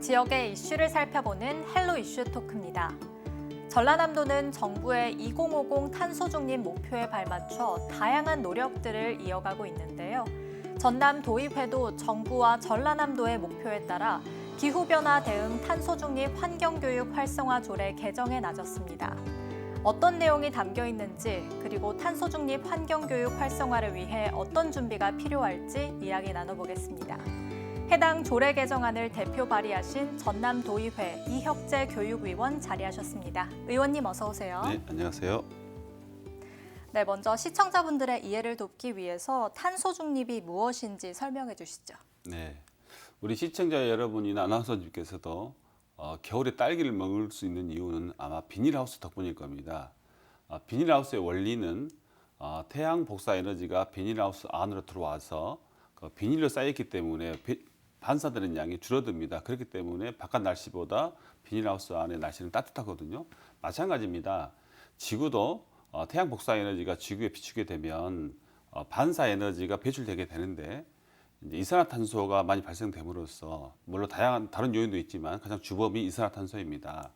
지역의 이슈를 살펴보는 헬로 이슈 토크입니다. 전라남도는 정부의 2050 탄소 중립 목표에 발맞춰 다양한 노력들을 이어가고 있는데요. 전남도의회도 정부와 전라남도의 목표에 따라 기후변화 대응 탄소 중립 환경교육 활성화 조례 개정에 나섰습니다. 어떤 내용이 담겨 있는지, 그리고 탄소 중립 환경교육 활성화를 위해 어떤 준비가 필요할지 이야기 나눠보겠습니다. 해당 조례 개정안을 대표 발의하신 전남도의회 이혁재 교육위원 자리하셨습니다. 의원님 어서 오세요. 네, 안녕하세요. 네, 먼저 시청자분들의 이해를 돕기 위해서 탄소 중립이 무엇인지 설명해 주시죠. 네, 우리 시청자 여러분이나 아나운서님께서도 겨울에 딸기를 먹을 수 있는 이유는 아마 비닐하우스 덕분일 겁니다. 비닐하우스의 원리는 태양 복사 에너지가 비닐하우스 안으로 들어와서 비닐로 쌓였기 때문에 반사되는 양이 줄어듭니다. 그렇기 때문에 바깥 날씨보다 비닐하우스 안의 날씨는 따뜻하거든요. 마찬가지입니다. 지구도 태양 복사 에너지가 지구에 비추게 되면 반사 에너지가 배출되게 되는데 이제 이산화탄소가 많이 발생됨으로써 물론 다양한 다른 요인도 있지만 가장 주범이 이산화탄소입니다.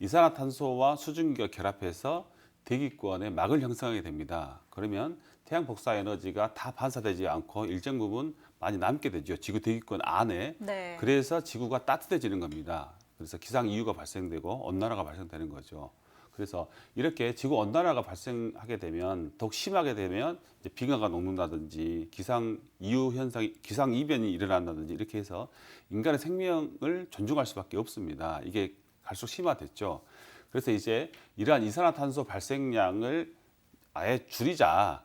이산화탄소와 수증기가 결합해서 대기권에 막을 형성하게 됩니다. 그러면 태양 복사 에너지가 다 반사되지 않고 일정 부분 많이 남게 되죠. 지구 대기권 안에. 네. 그래서 지구가 따뜻해지는 겁니다. 그래서 기상 이유가 발생되고 온난화가 발생되는 거죠. 그래서 이렇게 지구 온난화가 발생하게 되면 더욱 심하게 되면 이제 빙하가 녹는다든지 기상 이유 현상이 기상 이변이 일어난다든지 이렇게 해서 인간의 생명을 존중할 수밖에 없습니다. 이게 갈수록 심화됐죠. 그래서 이제 이러한 이산화탄소 발생량을 아예 줄이자.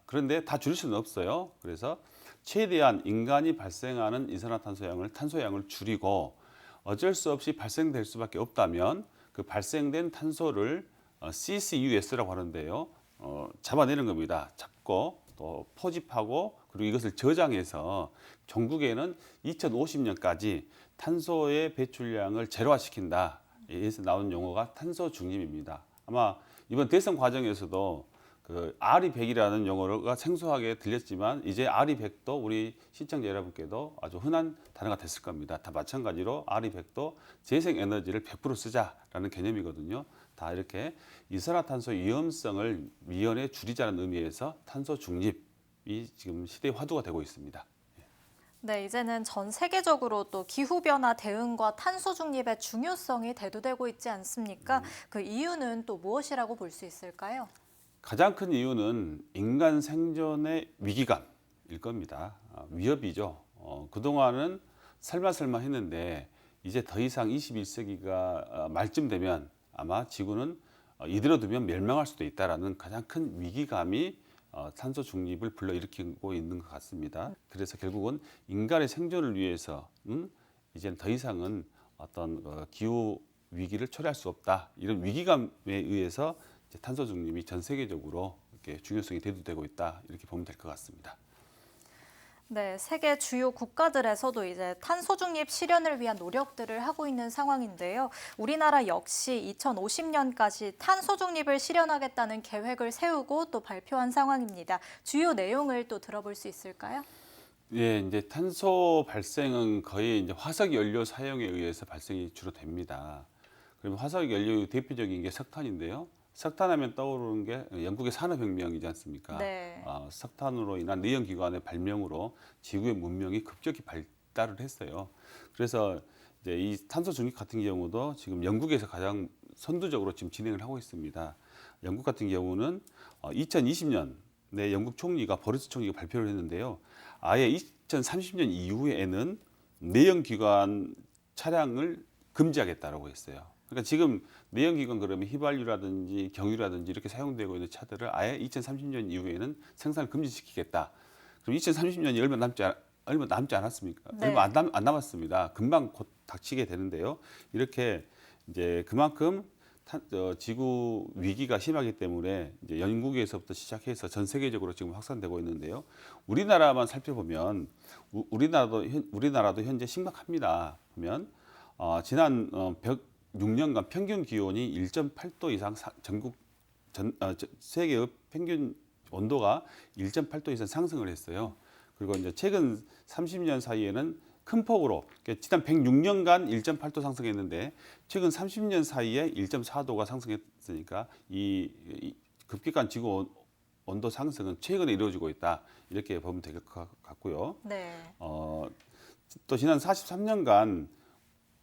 그런데 다 줄일 수는 없어요. 그래서 최대한 인간이 발생하는 이산화탄소량을 탄소량을 줄이고 어쩔 수 없이 발생될 수밖에 없다면 그 발생된 탄소를 CCUS라고 하는데요. 잡아내는 겁니다. 잡고 또 포집하고 그리고 이것을 저장해서 전국에는 2050년까지 탄소의 배출량을 제로화시킨다. 여기서 나온 용어가 탄소 중립입니다. 아마 이번 대선 과정에서도 그 RE100이라는 용어가 생소하게 들렸지만 이제 RE100도 우리 시청자 여러분께도 아주 흔한 단어가 됐을 겁니다. 다 마찬가지로 RE100도 재생에너지를 100% 쓰자라는 개념이거든요. 다 이렇게 이산화탄소 위험성을 미연에 줄이자는 의미에서 탄소 중립이 지금 시대의 화두가 되고 있습니다. 네, 이제는 전 세계적으로 또 기후변화 대응과 탄소 중립의 중요성이 대두되고 있지 않습니까? 그 이유는 또 무엇이라고 볼 수 있을까요? 가장 큰 이유는 인간 생존의 위기감일 겁니다. 위협이죠. 그동안은 설마 했는데 이제 더 이상 21세기가 말쯤 되면 아마 지구는 이대로 두면 멸망할 수도 있다라는 가장 큰 위기감이 탄소 중립을 불러일으키고 있는 것 같습니다. 그래서 결국은 인간의 생존을 위해서는 이제는 더 이상은 어떤 기후 위기를 초래할 수 없다. 이런 위기감에 의해서 탄소 중립이 전 세계적으로 이렇게 중요성이 대두되고 있다. 이렇게 보면 될 것 같습니다. 네, 세계 주요 국가들에서도 이제 탄소 중립 실현을 위한 노력들을 하고 있는 상황인데요. 우리나라 역시 2050년까지 탄소 중립을 실현하겠다는 계획을 세우고 또 발표한 상황입니다. 주요 내용을 또 들어볼 수 있을까요? 예, 이제 탄소 발생은 거의 이제 화석 연료 사용에 의해서 발생이 주로 됩니다. 그러면 화석 연료의 대표적인 게 석탄인데요. 석탄하면 떠오르는 게 영국의 산업혁명이지 않습니까? 네. 석탄으로 인한 내연기관의 발명으로 지구의 문명이 급격히 발달을 했어요. 그래서 이제 이 탄소 중립 같은 경우도 지금 영국에서 가장 선두적으로 지금 진행을 하고 있습니다. 영국 같은 경우는 2020년에 영국 총리가 보리스 총리가 발표를 했는데요. 아예 2030년 이후에는 내연기관 차량을 금지하겠다라고 했어요. 그러니까 지금 내연기관 그러면 휘발유라든지 경유라든지 이렇게 사용되고 있는 차들을 아예 2030년 이후에는 생산을 금지시키겠다. 그럼 2030년이 얼마 남지 않았습니까? 네. 얼마 안 남았습니다. 금방 곧 닥치게 되는데요. 이렇게 이제 그만큼 지구 위기가 심하기 때문에 이제 영국에서부터 시작해서 전 세계적으로 지금 확산되고 있는데요. 우리나라만 살펴보면 우리나라도 현재 심각합니다. 보면 지난 6년간 평균 기온이 1.8도 이상 세계의 평균 온도가 1.8도 이상 상승을 했어요. 그리고 이제 최근 30년 사이에는 큰 폭으로 지난 106년간 1.8도 상승했는데 최근 30년 사이에 1.4도가 상승했으니까 이 급격한 지구 온도 상승은 최근에 이루어지고 있다 이렇게 보면 될 것 같고요. 네. 또 지난 43년간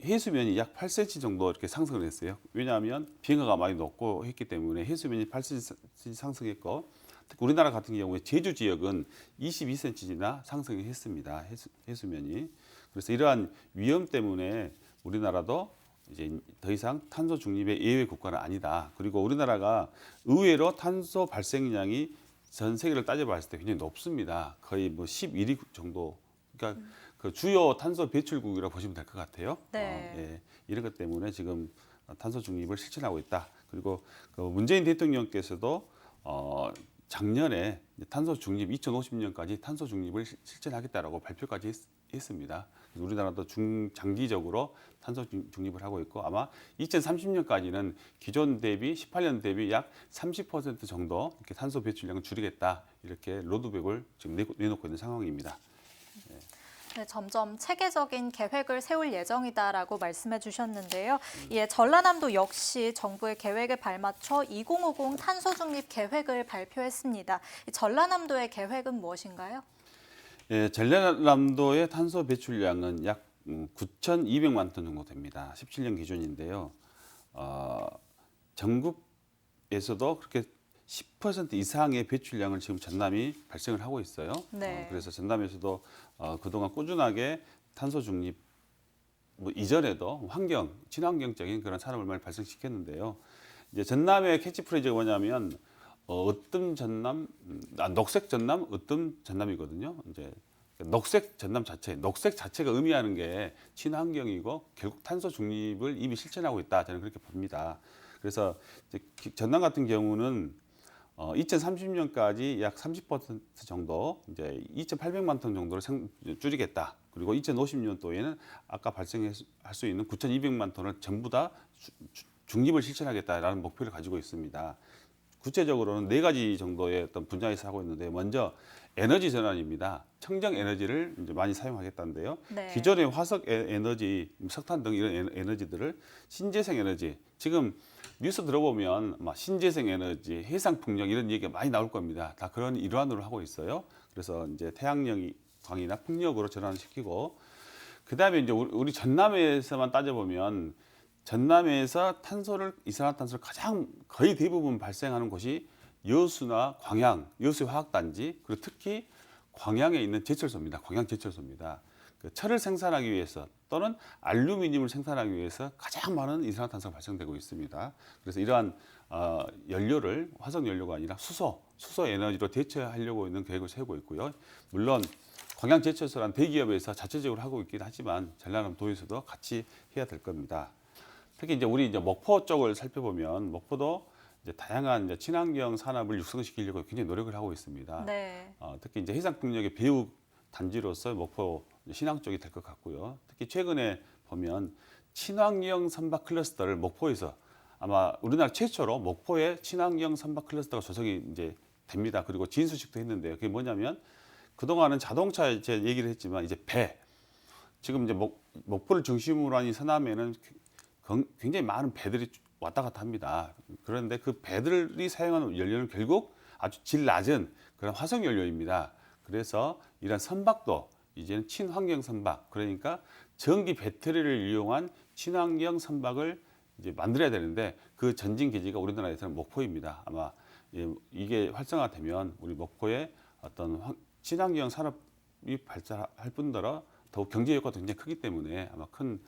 해수면이 약 8cm 정도 이렇게 상승을 했어요. 왜냐하면 빙하가 많이 녹고 했기 때문에 해수면이 8cm 상승했고, 특히 우리나라 같은 경우에 제주 지역은 22cm나 상승했습니다. 해수면이. 그래서 이러한 위험 때문에 우리나라도 이제 더 이상 탄소 중립의 예외 국가는 아니다. 그리고 우리나라가 의외로 탄소 발생량이 전 세계를 따져봤을 때 굉장히 높습니다. 거의 뭐 11위 정도. 그러니까 그 주요 탄소 배출국이라고 보시면 될 것 같아요. 네. 예, 이런 것 때문에 지금 탄소 중립을 실천하고 있다. 그리고 그 문재인 대통령께서도 작년에 탄소 중립 2050년까지 탄소 중립을 실천하겠다라고 발표까지 했습니다. 그래서 우리나라도 장기적으로 탄소 중립을 하고 있고 아마 2030년까지는 기존 대비 18년 대비 약 30% 정도 이렇게 탄소 배출량을 줄이겠다 이렇게 로드맵을 지금 내놓고 있는 상황입니다. 네, 점점 체계적인 계획을 세울 예정이다라고 말씀해 주셨는데요. 이에 전라남도 역시 정부의 계획에 발맞춰 2050 탄소 중립 계획을 발표했습니다. 이 전라남도의 계획은 무엇인가요? 예, 전라남도의 탄소 배출량은 약 9,200만 톤 정도 됩니다. 17년 기준인데요. 전국에서도 그렇게 10% 이상의 배출량을 지금 전남이 발생을 하고 있어요. 네. 그래서 전남에서도 그동안 꾸준하게 탄소 중립 뭐 이전에도 친환경적인 그런 산업을 많이 발생시켰는데요. 이제 전남의 캐치프레이즈가 뭐냐면 으뜸 전남, 녹색 전남, 으뜸 전남이거든요. 이제 녹색 전남 녹색 자체가 의미하는 게 친환경이고 결국 탄소 중립을 이미 실천하고 있다. 저는 그렇게 봅니다. 그래서 이제 전남 같은 경우는 2030년까지 약 30% 정도, 이제 2,800만 톤 정도로 줄이겠다. 그리고 2050년도에는 아까 발생할 수 있는 9,200만 톤을 전부 다 중립을 실천하겠다라는 목표를 가지고 있습니다. 구체적으로는 4가지 정도의 어떤 분야에서 하고 있는데, 먼저 에너지 전환입니다. 청정 에너지를 이제 많이 사용하겠다는데요. 네. 기존의 화석 에너지, 석탄 등 이런 에너지들을 신재생 에너지, 지금 뉴스 들어보면 신재생 에너지, 해상 풍력 이런 얘기가 많이 나올 겁니다. 다 그런 일환으로 하고 있어요. 그래서 이제 태양광이나 풍력으로 전환시키고, 그 다음에 이제 우리 전남에서만 따져보면 전남에서 이산화탄소를 가장 거의 대부분 발생하는 곳이 여수나 광양, 여수 화학단지, 그리고 특히 광양에 있는 제철소입니다. 광양 제철소입니다. 그 철을 생산하기 위해서 또는 알루미늄을 생산하기 위해서 가장 많은 이산화탄소가 발생되고 있습니다. 그래서 이러한 연료를 화석 연료가 아니라 수소 에너지로 대체하려고 있는 계획을 세우고 있고요. 물론 광양 제철소란 대기업에서 자체적으로 하고 있긴 하지만 전라남도에서도 같이 해야 될 겁니다. 특히 우리 목포 쪽을 살펴보면 목포도 이제 다양한 친환경 산업을 육성시키려고 굉장히 노력을 하고 있습니다. 네. 특히 이제 해상풍력의 배후 단지로서 목포 신항 쪽이 될 것 같고요. 특히 최근에 보면 친환경 선박 클러스터를 목포에서 아마 우리나라 최초로 목포에 친환경 선박 클러스터가 조성이 이제 됩니다. 그리고 진수식도 했는데요. 그게 뭐냐면 그동안은 자동차 제 얘기를 했지만 이제 배, 지금 이제 목포를 중심으로 한 이 서남에는 굉장히 많은 배들이 왔다 갔다 합니다. 그런데 그 배들이 사용하는 연료는 결국 아주 질 낮은 그런 화석 연료입니다. 그래서 이런 선박도 이제는 친환경 선박, 그러니까 전기 배터리를 이용한 친환경 선박을 이제 만들어야 되는데 그 전진 기지가 우리나라에서는 목포입니다. 아마 이게 활성화되면 우리 목포의 어떤 친환경 산업이 발전할 뿐더러 더욱 경제 효과도 굉장히 크기 때문에 아마 큰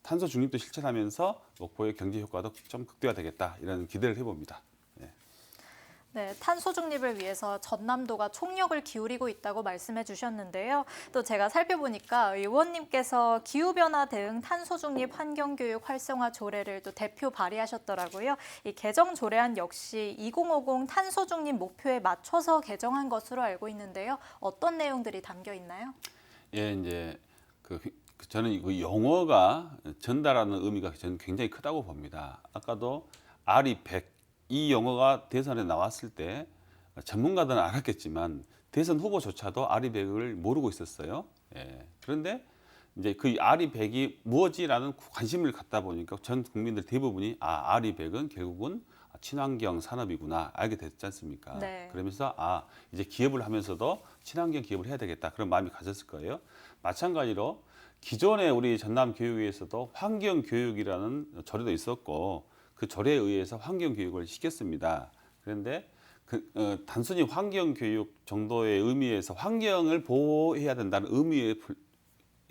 탄소 중립도 실천하면서 목포의 경제 효과도 좀 극대화되겠다 이런 기대를 해봅니다. 네, 탄소 중립을 위해서 전남도가 총력을 기울이고 있다고 말씀해 주셨는데요. 또 제가 살펴보니까 의원님께서 기후변화 대응 탄소 중립 환경교육 활성화 조례를 또 대표 발의하셨더라고요. 이 개정 조례안 역시 2050 탄소 중립 목표에 맞춰서 개정한 것으로 알고 있는데요. 어떤 내용들이 담겨 있나요? 예, 이제 저는 그 용어가 전달하는 의미가 저는 굉장히 크다고 봅니다. 아까도 RE100 이 용어가 대선에 나왔을 때 전문가들은 알았겠지만 대선 후보조차도 RE100을 모르고 있었어요. 예. 그런데 이제 그 아리백이 무엇이라는 관심을 갖다 보니까 전 국민들 대부분이 아리백은 결국은 친환경 산업이구나 알게 됐지 않습니까? 네. 그러면서 이제 기업을 하면서도 친환경 기업을 해야 되겠다 그런 마음이 가졌을 거예요. 마찬가지로 기존에 우리 전남 교육에서도 환경 교육이라는 조례도 있었고 그 조례에 의해서 환경 교육을 시켰습니다. 그런데 단순히 환경 교육 정도의 의미에서 환경을 보호해야 된다는 의미에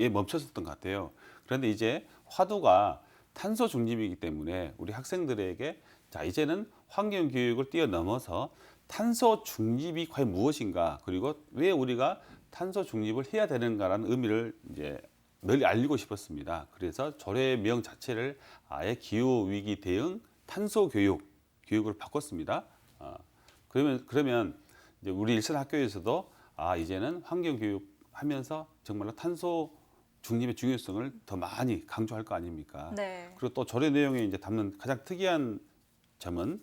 멈췄었던 것 같아요. 그런데 이제 화두가 탄소 중립이기 때문에 우리 학생들에게 자 이제는 환경 교육을 뛰어넘어서 탄소 중립이 과연 무엇인가 그리고 왜 우리가 탄소 중립을 해야 되는가라는 의미를 이제 널리 알리고 싶었습니다. 그래서 조례명 자체를 아예 기후 위기 대응 탄소 교육으로 바꿨습니다. 그러면 이제 우리 일선 학교에서도 이제는 환경 교육하면서 정말로 탄소 중립의 중요성을 더 많이 강조할 거 아닙니까? 네. 그리고 또 조례 내용에 이제 담는 가장 특이한 점은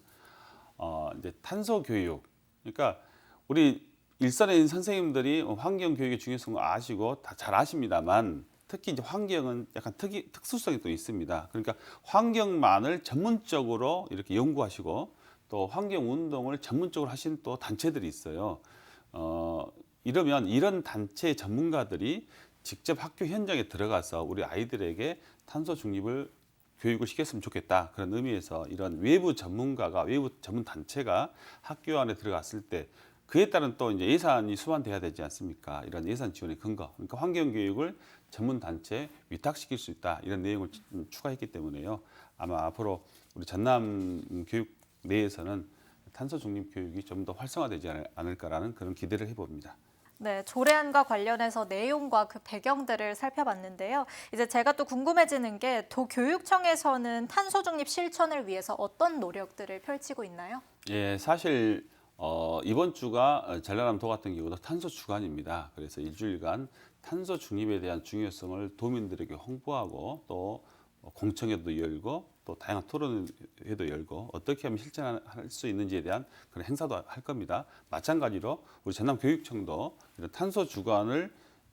이제 탄소 교육. 그러니까 우리 일선에 있는 선생님들이 환경 교육의 중요성을 아시고 다 잘 아십니다만 특히 이제 환경은 약간 특수성이 또 있습니다. 그러니까 환경만을 전문적으로 이렇게 연구하시고 또 환경 운동을 전문적으로 하신 또 단체들이 있어요. 이러면 이런 단체 전문가들이 직접 학교 현장에 들어가서 우리 아이들에게 탄소 중립을 교육을 시켰으면 좋겠다. 그런 의미에서 이런 외부 전문가가 외부 전문 단체가 학교 안에 들어갔을 때 그에 따른 또 이제 예산이 수반돼야 되지 않습니까? 이런 예산 지원의 근거. 그러니까 환경 교육을 전문 단체에 위탁시킬 수 있다. 이런 내용을 추가했기 때문에요. 아마 앞으로 우리 전남 교육 내에서는 탄소 중립 교육이 좀 더 활성화되지 않을까라는 그런 기대를 해봅니다. 네, 조례안과 관련해서 내용과 그 배경들을 살펴봤는데요. 이제 제가 또 궁금해지는 게 도교육청에서는 탄소 중립 실천을 위해서 어떤 노력들을 펼치고 있나요? 예, 사실 이번 주가 전라남도 같은 경우도 탄소 주간입니다. 그래서 일주일간 탄소 중립에 대한 중요성을 도민들에게 홍보하고 또 공청회도 열고 또 다양한 토론회도 열고 어떻게 하면 실천할 수 있는지에 대한 그런 행사도 할 겁니다. 마찬가지로 우리 전남교육청도 이런 탄소 주간을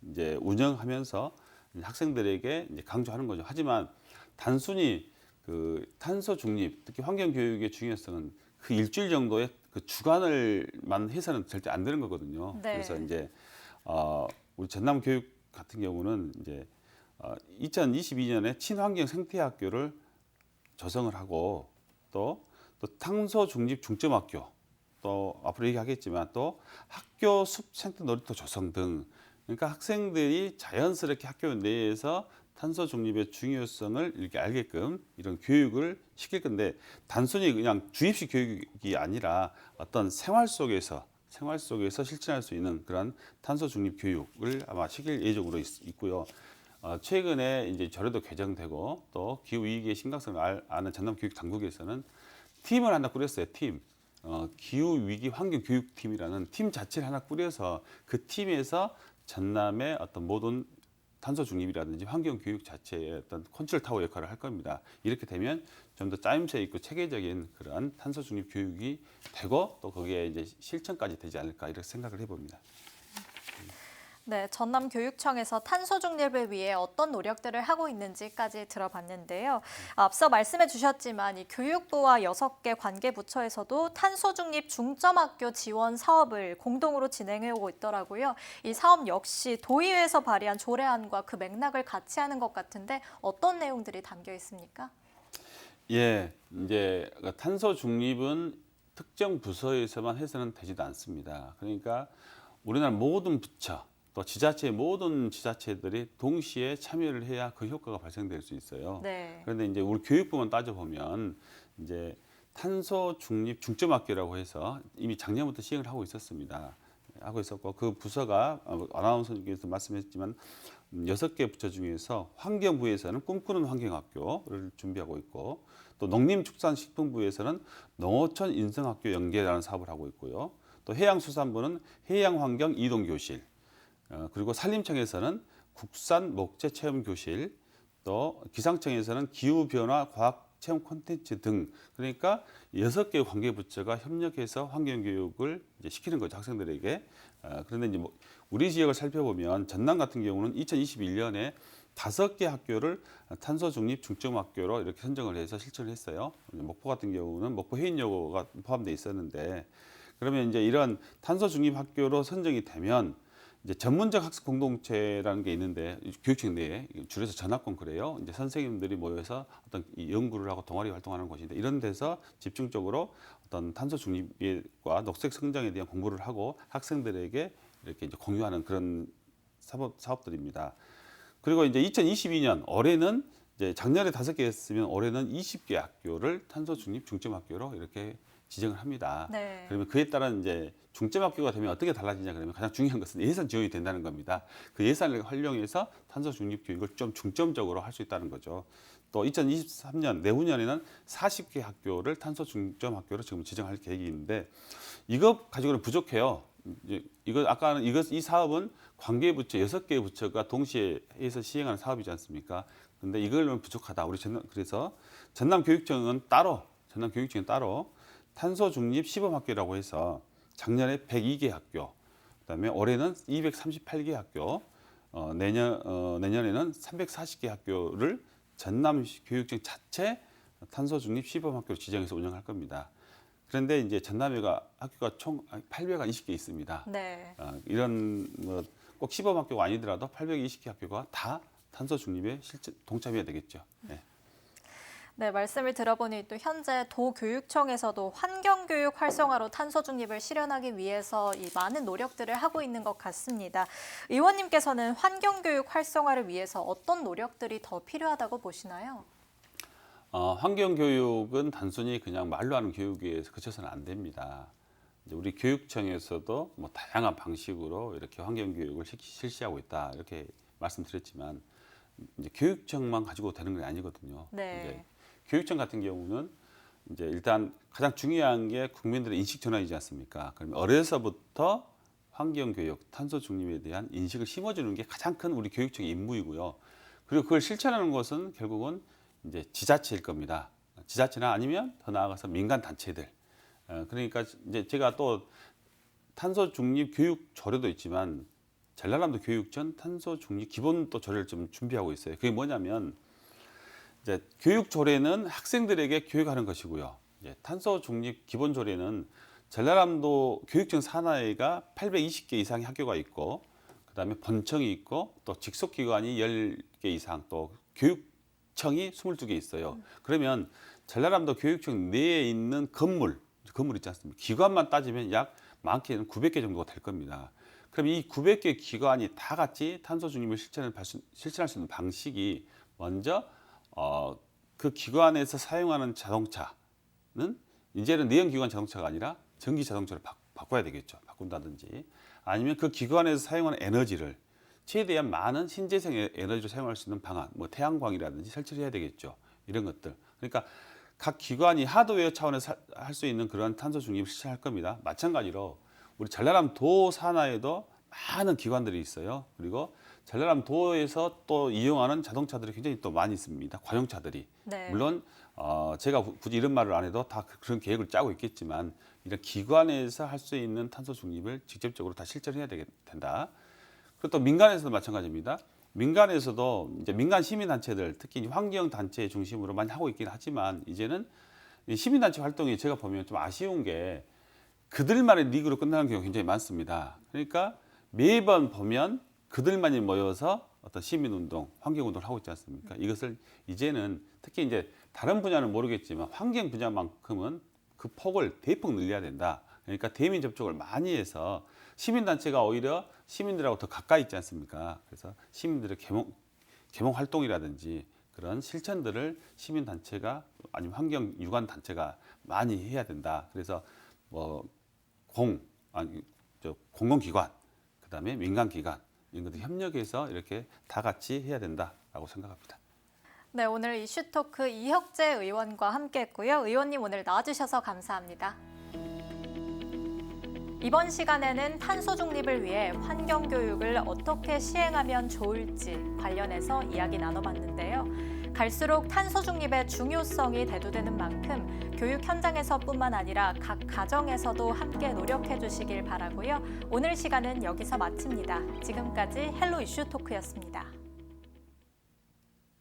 이제 운영하면서 학생들에게 이제 강조하는 거죠. 하지만 단순히 그 탄소 중립, 특히 환경 교육의 중요성은 그 일주일 정도의 그 주간을만 해서는 절대 안 되는 거거든요. 네. 그래서 이제 우리 전남교육 같은 경우는 이제 2022년에 친환경 생태학교를 조성을 하고 또 탄소 중립 중점학교 또 앞으로 얘기하겠지만 또 학교 숲 생태 놀이터 조성 등 그러니까 학생들이 자연스럽게 학교 내에서 탄소 중립의 중요성을 이렇게 알게끔 이런 교육을 시킬 건데 단순히 그냥 주입식 교육이 아니라 어떤 생활 속에서 실천할 수 있는 그런 탄소 중립 교육을 아마 시킬 예정으로 있고요. 최근에 이제 조례도 개정되고 또 기후 위기의 심각성을 아는 전남 교육 당국에서는 팀을 하나 꾸렸어요. 팀. 기후 위기 환경 교육 팀이라는 팀 자체를 하나 꾸려서 그 팀에서 전남의 어떤 모든 탄소 중립이라든지 환경 교육 자체의 어떤 컨트롤 타워 역할을 할 겁니다. 이렇게 되면 좀 더 짜임새 있고 체계적인 그러한 탄소 중립 교육이 되고 또 거기에 이제 실천까지 되지 않을까 이렇게 생각을 해봅니다. 네, 전남교육청에서 탄소 중립을 위해 어떤 노력들을 하고 있는지까지 들어봤는데요. 앞서 말씀해 주셨지만 이 교육부와 6개 관계부처에서도 탄소 중립 중점학교 지원 사업을 공동으로 진행해 오고 있더라고요. 이 사업 역시 도의회에서 발의한 조례안과 그 맥락을 같이 하는 것 같은데 어떤 내용들이 담겨 있습니까? 예, 이제 탄소 중립은 특정 부서에서만 해서는 되지도 않습니다. 그러니까 우리나라 모든 부처 또 지자체의 모든 지자체들이 동시에 참여를 해야 그 효과가 발생될 수 있어요. 네. 그런데 이제 우리 교육부만 따져보면 이제 탄소 중립 중점학교라고 해서 이미 작년부터 시행을 하고 있었습니다. 하고 있었고 그 부서가 아나운서님께서 말씀했지만 6개 부처 중에서 환경부에서는 꿈꾸는 환경학교를 준비하고 있고 또 농림축산식품부에서는 농어촌 인성학교 연계라는 사업을 하고 있고요. 또 해양수산부는 해양환경 이동교실 그리고 산림청에서는 국산 목재 체험 교실, 또 기상청에서는 기후변화 과학 체험 콘텐츠 등 그러니까 6개 관계부처가 협력해서 환경교육을 이제 시키는 거죠 학생들에게. 그런데 이제 뭐 우리 지역을 살펴보면 전남 같은 경우는 2021년에 5개 학교를 탄소 중립 중점 학교로 이렇게 선정을 해서 실천을 했어요. 목포 같은 경우는 목포 해인여고가 포함되어 있었는데 그러면 이제 이런 탄소 중립 학교로 선정이 되면 이제 전문적 학습 공동체라는 게 있는데 교육청 내에 줄여서 전학공 그래요. 이제 선생님들이 모여서 어떤 이 연구를 하고 동아리 활동하는 곳인데 이런 데서 집중적으로 어떤 탄소 중립과 녹색 성장에 대한 공부를 하고 학생들에게 이렇게 이제 공유하는 그런 사업들입니다. 그리고 이제 2022년 올해는 이제 작년에 5개 했으면 올해는 20개 학교를 탄소 중립 중점 학교로 이렇게 지정을 합니다. 네. 그러면 그에 따른 이제 중점 학교가 되면 어떻게 달라지냐 그러면 가장 중요한 것은 예산 지원이 된다는 겁니다. 그 예산을 활용해서 탄소 중립 교육을 좀 중점적으로 할 수 있다는 거죠. 또 2023년 내후년에는 40개 학교를 탄소 중점 학교로 지금 지정할 계획이 있는데 이것 가지고는 부족해요. 이 사업은 관계부처 6개 부처가 동시에 해서 시행하는 사업이지 않습니까? 근데 이걸로는 부족하다. 그래서 전남교육청은 따로 탄소 중립 시범학교라고 해서 작년에 102개 학교, 그다음에 올해는 238개 학교, 내년에는 340개 학교를 전남교육청 자체 탄소 중립 시범학교로 지정해서 운영할 겁니다. 그런데 이제 전남에가 학교가 총 820개 있습니다. 네. 이런 꼭 시범학교가 아니더라도 820개 학교가 다 탄소 중립에 동참해야 되겠죠. 네. 네, 말씀을 들어보니 또 현재 도교육청에서도 환경교육 활성화로 탄소 중립을 실현하기 위해서 이 많은 노력들을 하고 있는 것 같습니다. 의원님께서는 환경교육 활성화를 위해서 어떤 노력들이 더 필요하다고 보시나요? 환경교육은 단순히 그냥 말로 하는 교육에 그쳐서는 안 됩니다. 이제 우리 교육청에서도 뭐 다양한 방식으로 이렇게 환경교육을 실시하고 있다 이렇게 말씀드렸지만 이제 교육청만 가지고 되는 게 아니거든요. 네. 이제 교육청 같은 경우는 이제 일단 가장 중요한 게 국민들의 인식 전환이지 않습니까? 그러면 어려서부터 환경교육, 탄소 중립에 대한 인식을 심어주는 게 가장 큰 우리 교육청의 임무이고요. 그리고 그걸 실천하는 것은 결국은 이제 지자체일 겁니다. 지자체나 아니면 더 나아가서 민간 단체들. 그러니까 이제 제가 또 탄소 중립 교육 조례도 있지만 전라남도 교육청 탄소 중립 기본 또 조례를 좀 준비하고 있어요. 그게 뭐냐면 이제 교육 조례는 학생들에게 교육하는 것이고요. 탄소 중립 기본 조례는 전라남도 교육청 산하에가 820개 이상의 학교가 있고 그다음에 본청이 있고 또 직속 기관이 10개 이상 또 교육청이 22개 있어요. 그러면 전라남도 교육청 내에 있는 건물 있지 않습니까? 기관만 따지면 약 많게는 900개 정도가 될 겁니다. 그럼 이 900개 기관이 다 같이 탄소 중립을 실천할 수 있는 방식이 먼저 그 기관에서 사용하는 자동차는 이제는 내연기관 자동차가 아니라 전기 자동차로 바꿔야 되겠죠. 바꾼다든지 아니면 그 기관에서 사용하는 에너지를 최대한 많은 신재생 에너지로 사용할 수 있는 방안, 뭐 태양광이라든지 설치를 해야 되겠죠. 이런 것들. 그러니까 각 기관이 하드웨어 차원에서 할 수 있는 그런 탄소 중립을 실천할 겁니다. 마찬가지로 우리 전라남도 산하에도 많은 기관들이 있어요. 그리고 전라남도에서 또 이용하는 자동차들이 굉장히 또 많이 있습니다. 관용차들이. 네. 물론 제가 굳이 이런 말을 안 해도 다 그런 계획을 짜고 있겠지만 이런 기관에서 할 수 있는 탄소 중립을 직접적으로 다 실천해야 된다. 그리고 또 민간에서도 마찬가지입니다. 민간에서도 이제 민간 시민단체들 특히 환경단체 중심으로 많이 하고 있긴 하지만 이제는 이 시민단체 활동이 제가 보면 좀 아쉬운 게 그들만의 리그로 끝나는 경우가 굉장히 많습니다. 그러니까 매번 보면 그들만이 모여서 어떤 시민운동, 환경운동을 하고 있지 않습니까? 이것을 이제는 특히 이제 다른 분야는 모르겠지만 환경 분야만큼은 그 폭을 대폭 늘려야 된다. 그러니까 대민 접촉을 많이 해서 시민단체가 오히려 시민들하고 더 가까이 있지 않습니까? 그래서 시민들의 계몽 활동이라든지 그런 실천들을 시민단체가 아니면 환경 유관 단체가 많이 해야 된다. 그래서 뭐 공공기관, 그다음에 민간기관 이런 것들 협력해서 이렇게 다 같이 해야 된다라고 생각합니다. 네, 오늘 이슈토크 이혁재 의원과 함께했고요. 의원님 오늘 나와주셔서 감사합니다. 이번 시간에는 탄소 중립을 위해 환경교육을 어떻게 시행하면 좋을지 관련해서 이야기 나눠봤는데요. 갈수록 탄소 중립의 중요성이 대두되는 만큼 교육 현장에서뿐만 아니라 각 가정에서도 함께 노력해 주시길 바라고요. 오늘 시간은 여기서 마칩니다. 지금까지 헬로 이슈 토크였습니다.